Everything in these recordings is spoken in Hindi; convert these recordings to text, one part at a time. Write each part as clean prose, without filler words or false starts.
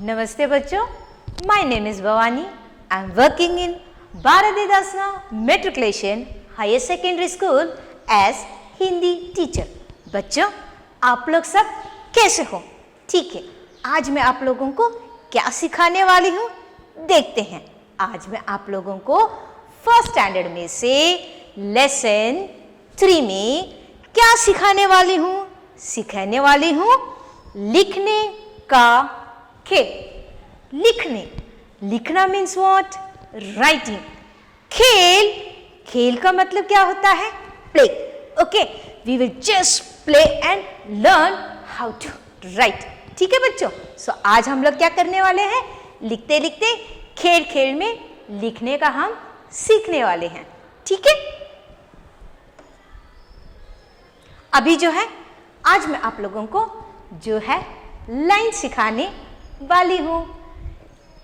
नमस्ते बच्चों, my name is Bhavani. I am working in Bharathidasana matriculation higher secondary school as Hindi teacher. बच्चों, आप लोग सब कैसे हो? ठीक है, आज मैं आप लोगों को क्या सिखाने वाली हूँ देखते हैं। आज मैं आप लोगों को फर्स्ट स्टैंडर्ड में से लेसन 3 में क्या सिखाने वाली हूँ? सिखाने वाली हूँ लिखने का खेल। लिखना मीन्स व्हाट? राइटिंग। खेल का मतलब क्या होता है? Play. Okay, we will just play and learn how to write. ठीक है बच्चों, सो आज हम लोग क्या करने वाले हैं? लिखते लिखते खेल में लिखने का हम सीखने वाले हैं। ठीक है, अभी जो है आज मैं आप लोगों को जो है लाइन सिखाने वाली हूं।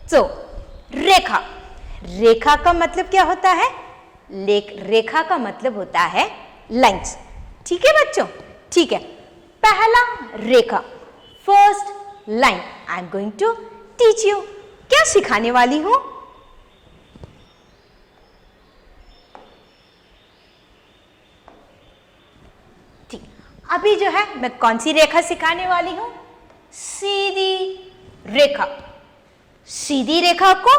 तो रेखा का मतलब क्या होता है? रेखा का मतलब होता है लाइंस। ठीक है बच्चों, ठीक है। पहला रेखा, first line. I am going to teach you. क्या सिखाने वाली हूं? ठीक, अभी जो है मैं कौन सी रेखा सिखाने वाली हूं? सीधी रेखा। सीधी रेखा को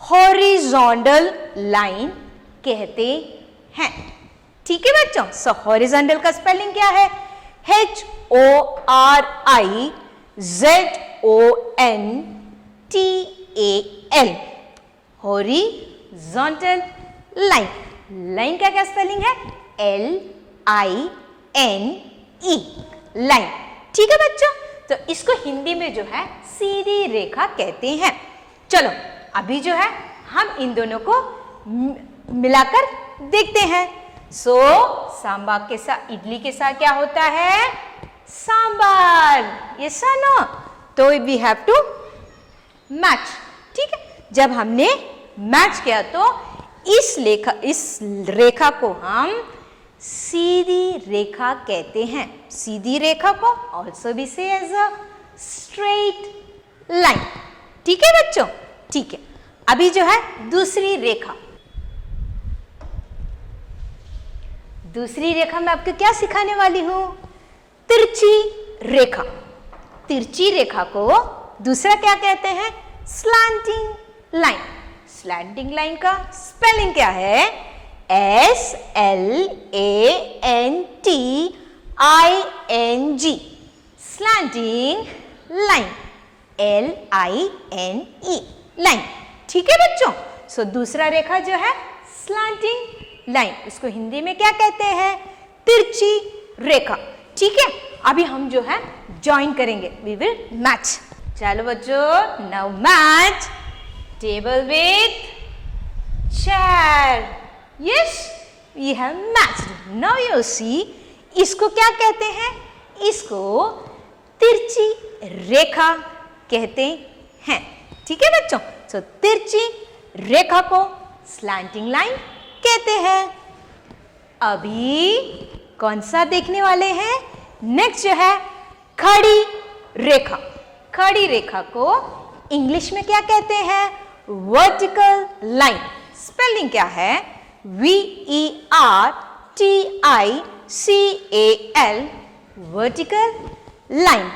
हॉरिजॉन्टल लाइन कहते हैं। ठीक है बच्चों, सो हॉरिजॉन्टल का स्पेलिंग क्या है? HORIZONTAL। Horizontal line. लाइन का क्या स्पेलिंग है? LINE, line. ठीक है बच्चों, तो इसको हिंदी में जो है सीधी रेखा कहते हैं। चलो अभी जो है हम इन दोनों को मिलाकर देखते हैं। सांभर के साथ, इडली के साथ क्या होता है? सांभर। ये नो, तो वी हैव टू मैच। ठीक है, जब हमने मैच किया तो इस रेखा को हम सीधी रेखा कहते हैं। सीधी रेखा को ऑल्सो भी से एज अ स्ट्रेट लाइन। ठीक है बच्चों, ठीक है। अभी जो है दूसरी रेखा में आपको क्या सिखाने वाली हूं? तिरछी रेखा। तिरछी रेखा को दूसरा क्या कहते हैं? Slanting line. स्लैंटिंग लाइन का स्पेलिंग क्या है? SLANTING, slanting line. LINE, line. ठीक है बच्चों, सो दूसरा रेखा जो है स्लैंटिंग लाइन, उसको हिंदी में क्या कहते हैं? तिरछी रेखा। ठीक है, अभी हम जो है ज्वाइन करेंगे, वी विल मैच। चलो बच्चों, now match table with chair. Yes, we have matched. Now you see, इसको क्या कहते हैं? इसको तिरछी रेखा कहते हैं। ठीक है बच्चों, सो तिरछी रेखा को स्लैंटिंग लाइन कहते हैं। अभी कौन सा देखने वाले हैं? नेक्स्ट जो है खड़ी रेखा। खड़ी रेखा को इंग्लिश में क्या कहते हैं? Vertical line. स्पेलिंग क्या है? VERTICAL, vertical line.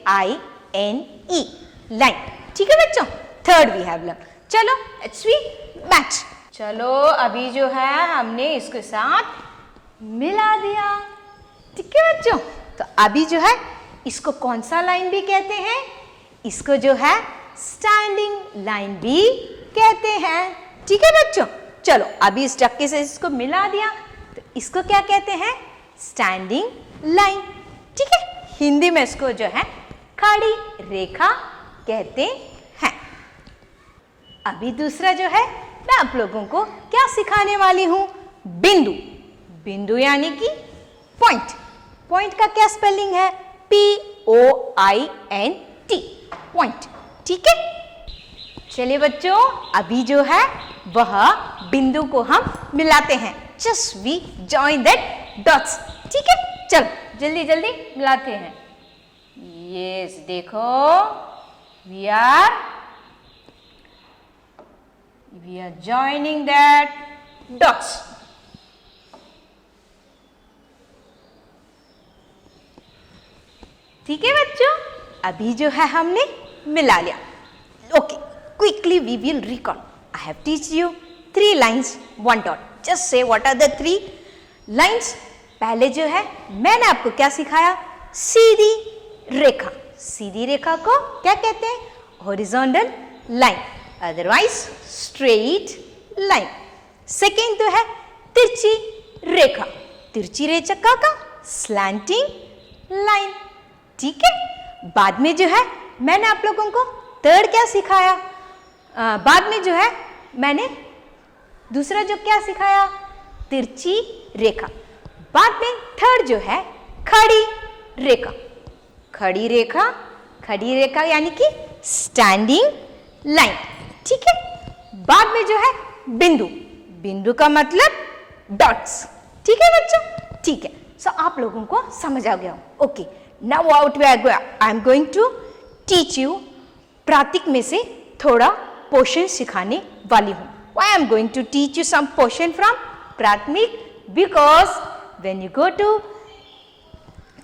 LINE, line. ठीक है बच्चों, थर्ड वी हैव लर्न। चलो लेट्स वी मैच। चलो अभी जो है हमने इसके साथ मिला दिया। ठीक है बच्चों, तो अभी जो है इसको कौन सा लाइन भी कहते हैं? इसको जो है स्टैंडिंग लाइन भी कहते हैं। ठीक है बच्चों, चलो अभी इस चक्के से इसको मिला दिया, तो इसको क्या कहते हैं? Standing line. ठीक है, हिंदी में इसको जो है खड़ी रेखा कहते हैं। अभी दूसरा जो है मैं आप लोगों को क्या सिखाने वाली हूं? बिंदु। बिंदु यानी कि पॉइंट। पॉइंट का क्या स्पेलिंग है? POINT, point. ठीक है, चलिए बच्चों, अभी जो है वह बिंदु को हम मिलाते हैं। Just we join that dots. ठीक है, चलो जल्दी जल्दी मिलाते हैं। यस, देखो we are joining that dots. ठीक है बच्चों, अभी जो है हमने मिला लिया. Okay, quickly we will recall. I have teach you 3 lines 1 dot. Just say what are the 3 lines. पहले जो है मैंने आपको क्या सिखाया? सीधी रेखा. सीधी रेखा को क्या कहते हैं? Horizontal line, otherwise straight line. Second तो है तिरछी रेखा. तिरछी रेखा का स्लैंटिंग लाइन. ठीक है. बाद में जो है मैंने आप लोगों को थर्ड क्या सिखाया? बाद में जो है मैंने दूसरा जो क्या सिखाया? तिरछी रेखा. बाद में थर्ड जो है खड़ी रेखा. खड़ी रेखा यानी कि स्टैंडिंग लाइन. ठीक है. बाद में जो है बिंदु का मतलब डॉट्स. ठीक है बच्चों? ठीक है. सो आप लोगों को समझ आ गया. Okay, now what I am going to teach you. प्रातिक में से थोड़ा पोर्शन सिखाने वाली हूँ. Why I am going to teach you some portion from Prathamik? Because when you go to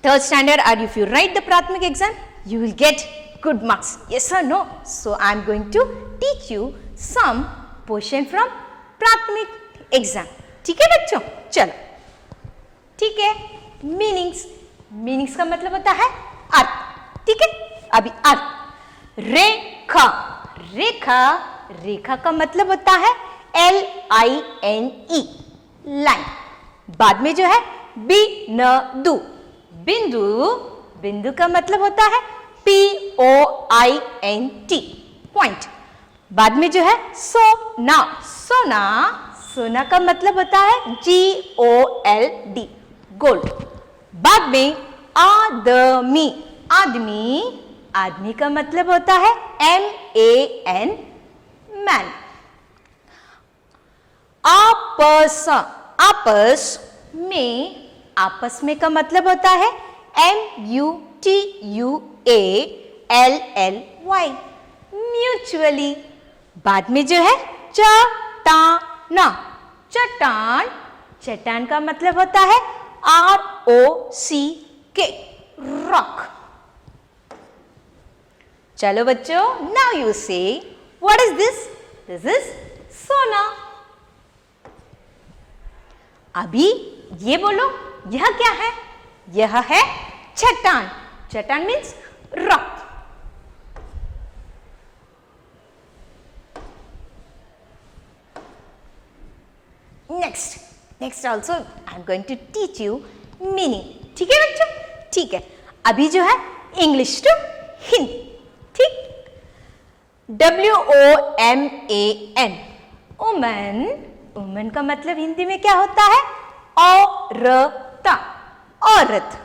3rd standard or if you write the Prathamik exam, you will get good marks. Yes or no? So I am going to teach you some portion from Prathamik exam. ठीक है बच्चों? चलो. ठीक है. मीनिंग्स का मतलब होता है अर्थ. ठीक है. अभी अर्थ. रेखा का मतलब होता है LINE, लाइन. बाद में जो है बिंदु का मतलब होता है POINT, पॉइंट. बाद में जो है सोना का मतलब होता है GOLD, गोल्ड. बाद में आदमी का मतलब होता है MAN, मैन. आपस में का मतलब होता है MUTUALLY, म्यूचुअली. बाद में जो है चट्टान का मतलब होता है ROCK, रॉक. चलो बच्चों, नाउ यू से what is this? This is सोना. अभी ये बोलो, यह क्या है? यह है चट्टान means rock. Next also I am going to teach you meaning. ठीक है बच्चों? ठीक है. अभी जो है इंग्लिश टू हिंदी. ठीक. WOMAN, वुमन का मतलब हिंदी में क्या होता है? औरत.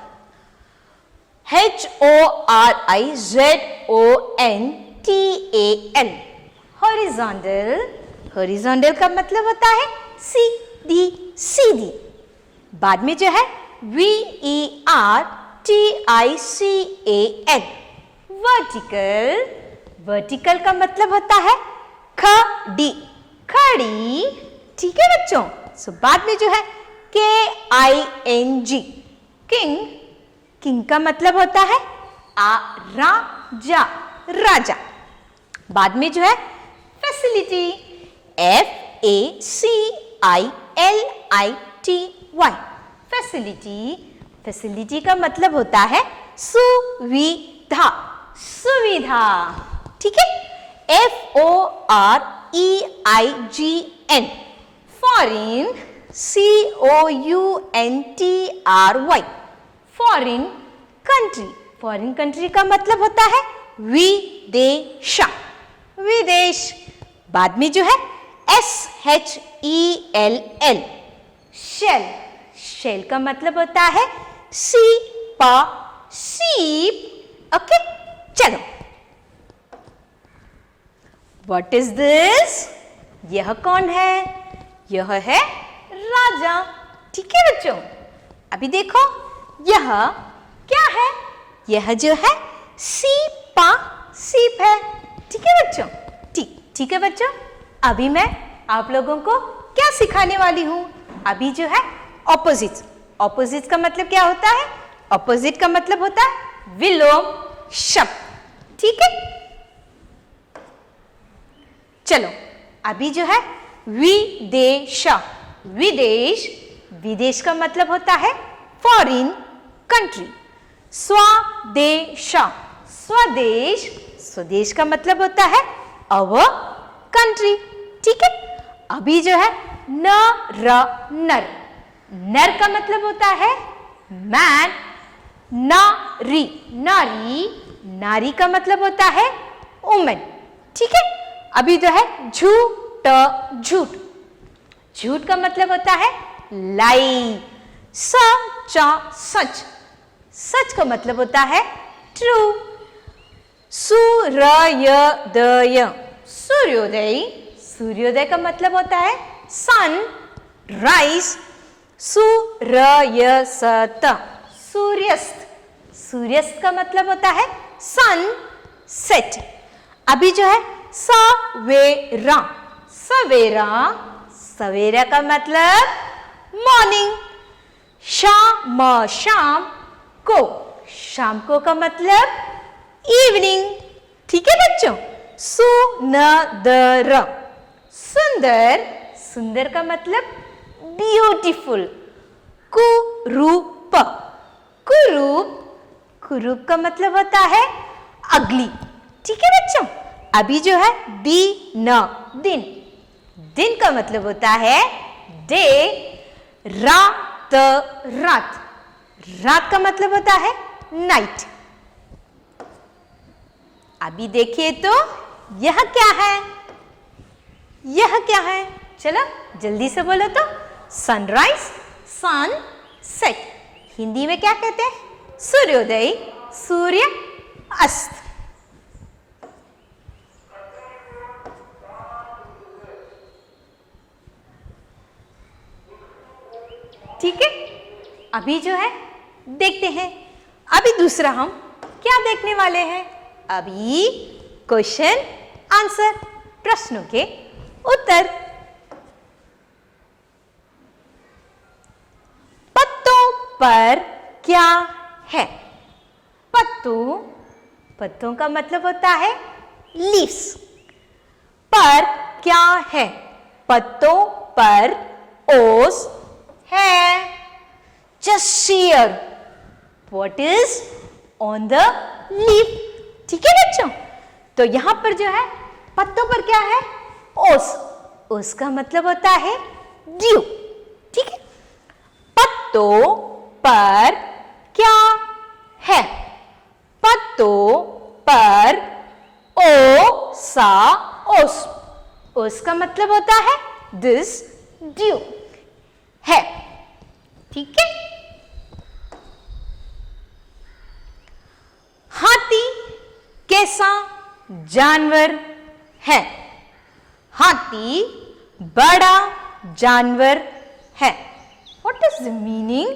HORIZONTAL, हॉरिजॉन्टल का मतलब होता है सीधी. बाद में जो है VERTICAL, वर्टिकल का मतलब होता है खड़ी. ठीक है बच्चों? सो बाद में जो है KING, किंग का मतलब होता है राजा. बाद में जो है फैसिलिटी, FACILITY, फैसिलिटी का मतलब होता है सुविधा. ठीक है. FOREIGN, foreign, COUNTRY, foreign country का मतलब होता है विदेश. बाद में जो है SHELL, शेल का मतलब होता है शीप. ओके. चलो, व्हाट इज दिस? यह कौन है? यह है राजा. ठीक है बच्चों? अभी देखो, यह क्या है? यह जो है सीप है। ठीक है बच्चों, ठीक है बच्चों। अभी मैं आप लोगों को क्या सिखाने वाली हूं? अभी जो है ऑपोजिट्स। ऑपोजिट्स का मतलब क्या होता है? ऑपोजिट का मतलब होता है विलोम शब्द। ठीक है, चलो अभी जो है विदेश। विदेश, विदेश का मतलब होता है फॉरेन कंट्री। स्वदेश, स्वदेश, स्वदेश का मतलब होता है अवर कंट्री। ठीक है, अभी जो है नर, नर का मतलब होता है मैन। नारी, नारी, नारी का मतलब होता है वुमेन। ठीक है, अभी जो है झूठ, झूठ, झूठ का मतलब होता है लाई। सच्चा, सच, सच का मतलब होता है ट्रू। सूर्योदय, सूर्योदय, सूर्योदय का मतलब होता है सन राइज। सूर्यस्त, सूर्यास्त, सूर्यास्त का मतलब होता है सन सेट। अभी जो है सवेरा, सवेरा, सवेरा का मतलब मॉर्निंग। शाम, शाम को, शाम को का मतलब इवनिंग। ठीक है बच्चों। सुंदर, सुंदर, सुंदर का मतलब ब्यूटीफुल। कुरूप, कुरूप, कुरूप का मतलब होता है अगली। ठीक है बच्चों। अभी जो है दिन, दिन, दिन का मतलब होता है डे। रात, रात, रात का मतलब होता है नाइट। अभी देखिए तो यह क्या है? यह क्या है? चलो जल्दी से बोलो तो। सनराइज, सन सेट। हिंदी में क्या कहते हैं? सूर्योदय, सूर्य अस्त। ठीक है, अभी जो है देखते हैं। अभी दूसरा हम क्या देखने वाले हैं? अभी क्वेश्चन आंसर, प्रश्नों के उत्तर। पत्तों पर क्या है? पत्तों, पत्तों का मतलब होता है लीव्स। पर क्या है? पत्तों पर ओस है। Just see here. What is on the leaf? ठीक है बच्चों। तो यहां पर जो है पत्तों पर क्या है? ओस। ओस का मतलब होता है ड्यू। ठीक है, पत्तों पर क्या है? पत्तों पर ओसा, ओस। ओस का मतलब होता है दिस ड्यू है। ठीक है, हाथी कैसा जानवर है? हाथी बड़ा जानवर है। What is the meaning?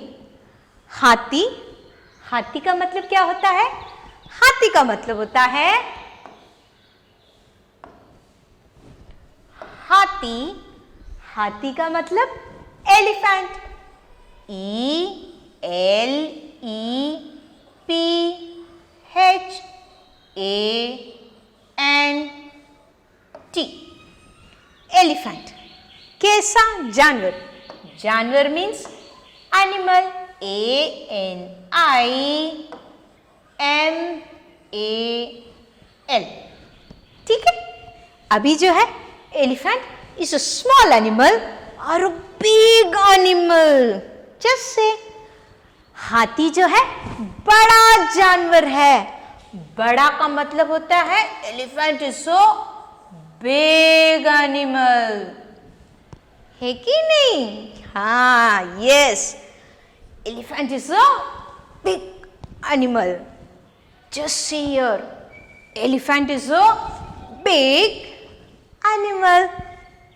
हाथी, हाथी का मतलब क्या होता है? हाथी का मतलब होता है हाथी, हाथी का मतलब एलिफेंट। ELEPHANT, elephant. कैसा जानवर? जानवर मीन्स एनिमल। ANIMAL। ठीक है, अभी जो है elephant is a small animal और अ बिग एनिमल। जैसे हाथी जो है बड़ा जानवर है। बड़ा का मतलब होता है elephant is so big animal. है कि नहीं? हाँ, yes, elephant is a big animal. Just see here, elephant is a big animal.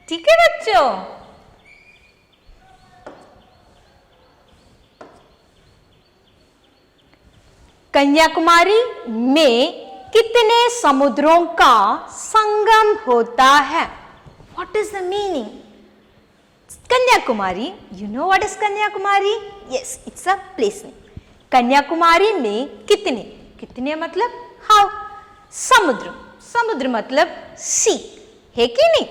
ठीक है बच्चों। कन्याकुमारी में कितने समुद्रों का संगम होता है? What is the meaning? Kanyakumari, you know what is Kanyakumari? Yes, it's a place name. Kanyakumari में कितने, कितने मतलब हाउ, समुद्र, समुद्र मतलब सी, है कि नहीं,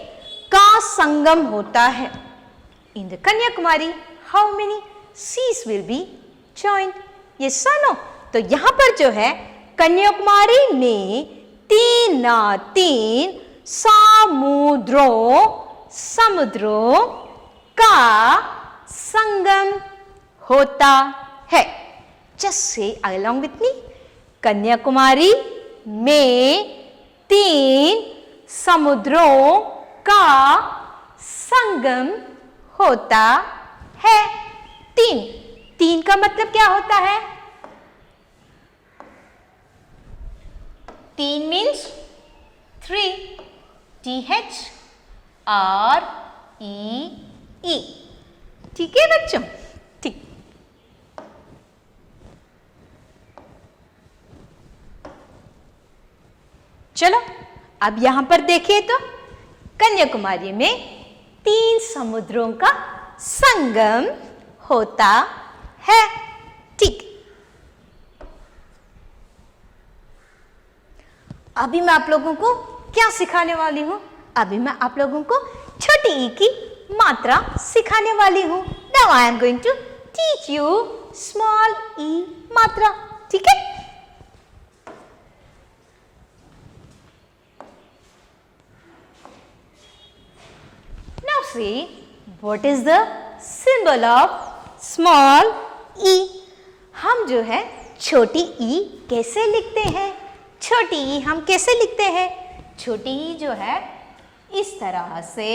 का संगम होता है. In the Kanyakumari, how many seas will be joined? Yes or no? तो यहाँ पर जो है कन्याकुमारी में 3 समुद्रों का संगम होता है. Just say along with me. Kanyakumari में 3 समुद्रों का संगम होता है. 3 का मतलब क्या होता है? 3 means 3. THREE. ठीक है बच्चों, ठीक. चलो अब यहां पर देखिए तो कन्याकुमारी में 3 समुद्रों का संगम होता है. ठीक. अभी मैं आप लोगों को क्या सिखाने वाली हूं? अभी मैं आप लोगों को छोटी ई की मात्रा सिखाने वाली हूं. Now I am going to teach you small e मात्रा. ठीक है. Now see what is the symbol of small e. हम जो है छोटी ई कैसे लिखते हैं? छोटी ई हम कैसे लिखते हैं? छोटी ई जो है इस तरह से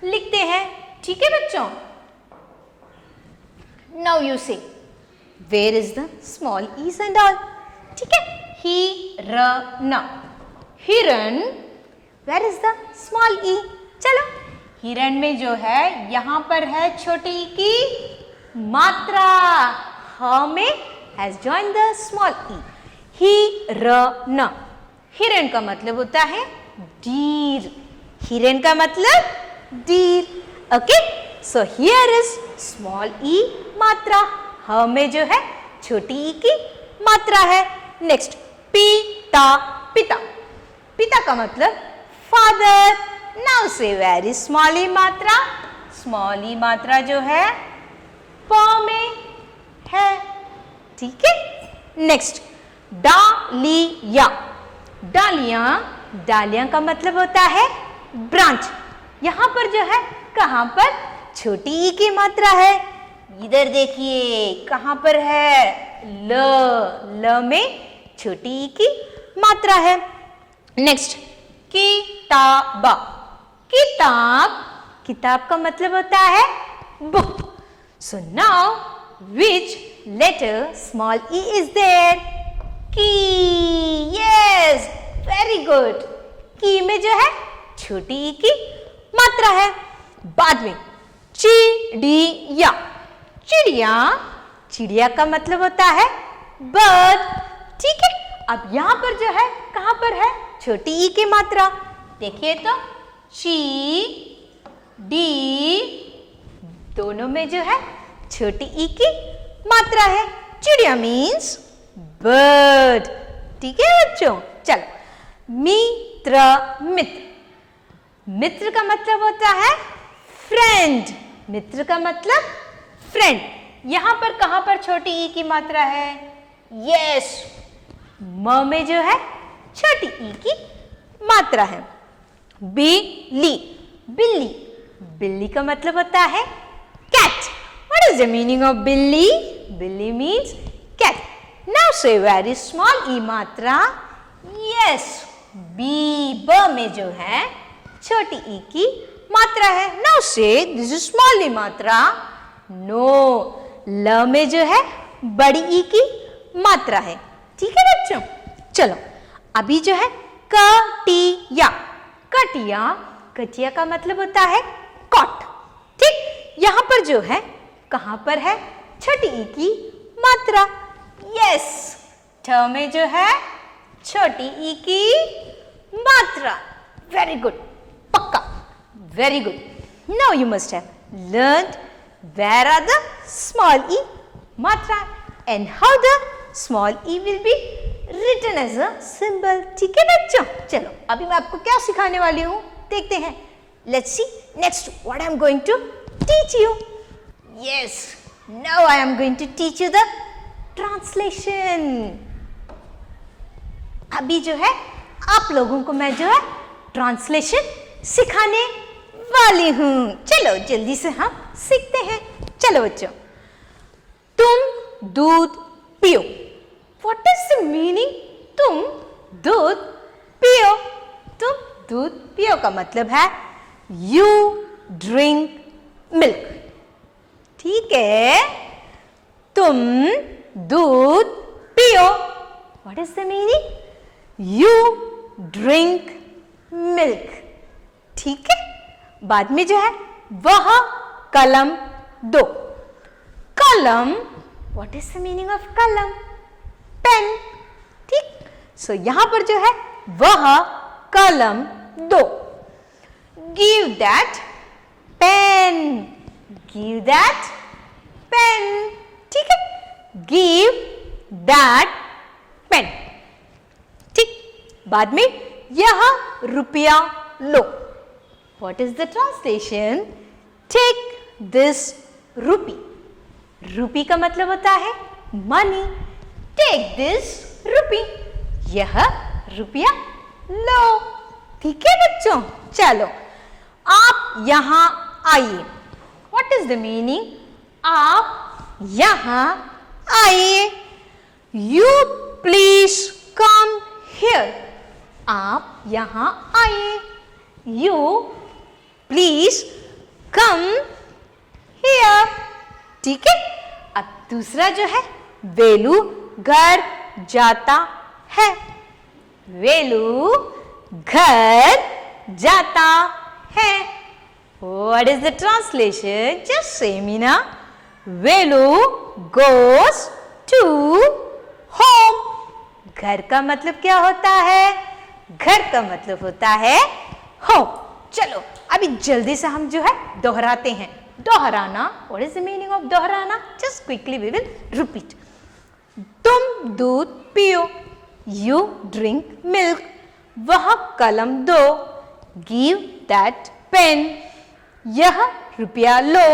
लिखते हैं. ठीक है बच्चों. Now you say where is the small e's and all? ठीक है. हिरन, हिरन. Where is the small e? चलो हिरन में जो है यहां पर है छोटी ई की मात्रा. ह में has joined the small e. हिरन, हिरन का मतलब होता है डीर. हिरन का मतलब deer. Okay. So here is small ई मात्रा. ह में जो है छोटी ई की मात्रा है. नेक्स्ट पिता, पिता. पिता का मतलब father. Now say very small ई मात्रा. स्मॉल ई मात्रा जो है प में है. ठीक है. नेक्स्ट डालिया. डालियां, डालियां का मतलब होता है ब्रांच. यहां पर जो है कहां पर छोटी ई की मात्रा है? इधर देखिए कहां पर है? ल. ल में छोटी ई की मात्रा है. नेक्स्ट किताब. किताब, किताब का मतलब होता है book. So now which letter small e is there? की. Yes, very good. की में जो है छोटी ई की मात्रा है. बाद में चिड़िया. चिड़िया, चिड़िया का मतलब होता है बर्ड. ठीक है. अब यहां पर जो है कहां पर है छोटी ई की मात्रा? देखिए तो ची डी दोनों में जो है छोटी ई की मात्रा है. चिड़िया मीन्स बर्ड. ठीक है बच्चों. चलो मित्र, मित्र. मित्र का मतलब होता है फ्रेंड. मित्र का मतलब फ्रेंड. यहां पर कहां पर छोटी ई की मात्रा है? यस, म में जो है छोटी ई की मात्रा है. बिल्ली, बिल्ली. बिल्ली का मतलब होता है cat. What is the meaning of बिल्ली? बिल्ली means cat. Now say very small ई मात्रा. यस, बी, ब में जो है छोटी ई की मात्रा है. नाउ से दिस इज स्मॉल ई मात्रा. नो, ल में जो है बड़ी ई की मात्रा है. ठीक है बच्चों. चलो अभी जो है कटिया. कटिया, कटिया का मतलब होता है कॉट. ठीक. यहां पर जो है कहां पर है छोटी ई की मात्रा? यस, ठ में जो है छोटी ई की मात्रा। वेरी गुड, पक्का, very good. Now you must have learned where are the small ई matra and how the small ई will be written as a symbol. ठीक है बच्चों, चलो अभी मैं आपको क्या सिखाने वाली हूँ देखते हैं। Let's see next what I am going to teach you. Yes, now I am going to teach you the translation. अभी जो है आप लोगों को मैं जो है ट्रांसलेशन सिखाने वाली हूं। चलो जल्दी से हम सीखते हैं। चलो बच्चों, तुम दूध पियो। व्हाट इज द मीनिंग तुम दूध पियो? तुम दूध पियो का मतलब है यू ड्रिंक मिल्क। ठीक है, तुम दूध पियो। What is the meaning? You drink milk. ठीक है, बाद में जो है वह कलम दो। कलम, what is the meaning of कलम? पेन। ठीक, सो यहां पर जो है वह कलम दो। Give that pen. Give that pen. ठीक है, गिव दैट पेन। ठीक, बाद में यह रुपया लो। What is the translation? Take this rupee. रूपी का मतलब होता है मनी। Take this rupee. यह रुपया लो। ठीक है बच्चों, चलो आप यहां आइए। What is the meaning? आप यहां आइए। You please come here. आप यहां आइए। You please come here. ठीक है, अब दूसरा जो है वेलू घर जाता है। वेलू घर जाता है। What is the translation? Just say me now. Velu goes to home. घर का मतलब क्या होता है? घर का मतलब होता है होम। चलो अभी जल्दी से हम जो है दोहराते हैं। दोहराना, what is the meaning of dohrana? Just quickly we will repeat. तुम दूध पियो। You drink milk. वह कलम दो। Give that pen. यह रुपया लो।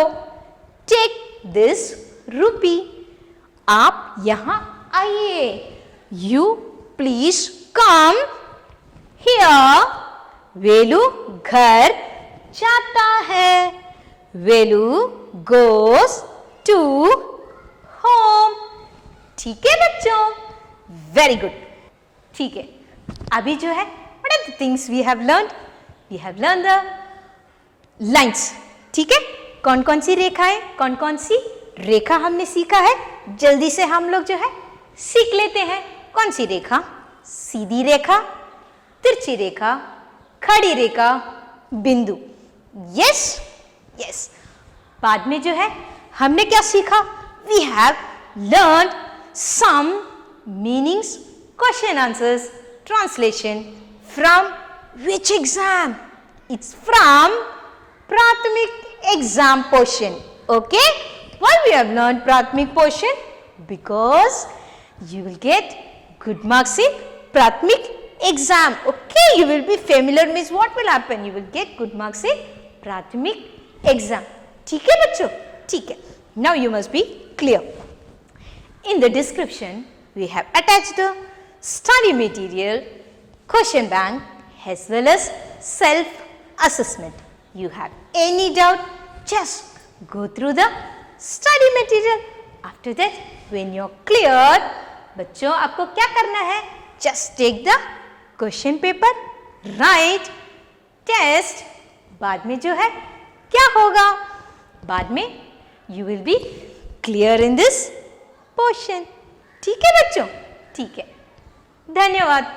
Take this rupee. आप यहां आइए। You please come here. Velu घर जाता है। वेलू गोes to home। ठीक है बच्चों, वेरी गुड। ठीक है, अभी जो है what are the things we have learned? We have learned the lines। ठीक है, कौन कौन सी रेखाएं, कौन कौन सी रेखा हमने सीखा है? जल्दी से हम लोग जो है सीख लेते हैं। कौन सी रेखा? सीधी रेखा, तिरछी रेखा, खड़ी रेखा, बिंदु। Yes yes. बाद में जो है हमने क्या सीखा? We have learned some meanings, question answers, translation from which exam? It's from Prathamik exam portion. Okay, why we have learned Prathamik portion? Because you will get good marks in Prathmik exam. Okay, you will be familiar means what will happen? You will get good marks in Prathmik exam. ठीक है बच्चों? ठीक है. Now you must be clear. In the description, we have attached the study material, question bank as well as self-assessment. You have any doubt? Just go through the study material. After that, when you're clear, बच्चों आपको क्या करना है? Just take the question paper, write, test. बाद में जो है क्या होगा? बाद में you will be clear in this portion. ठीक है बच्चों? ठीक है, धन्यवाद।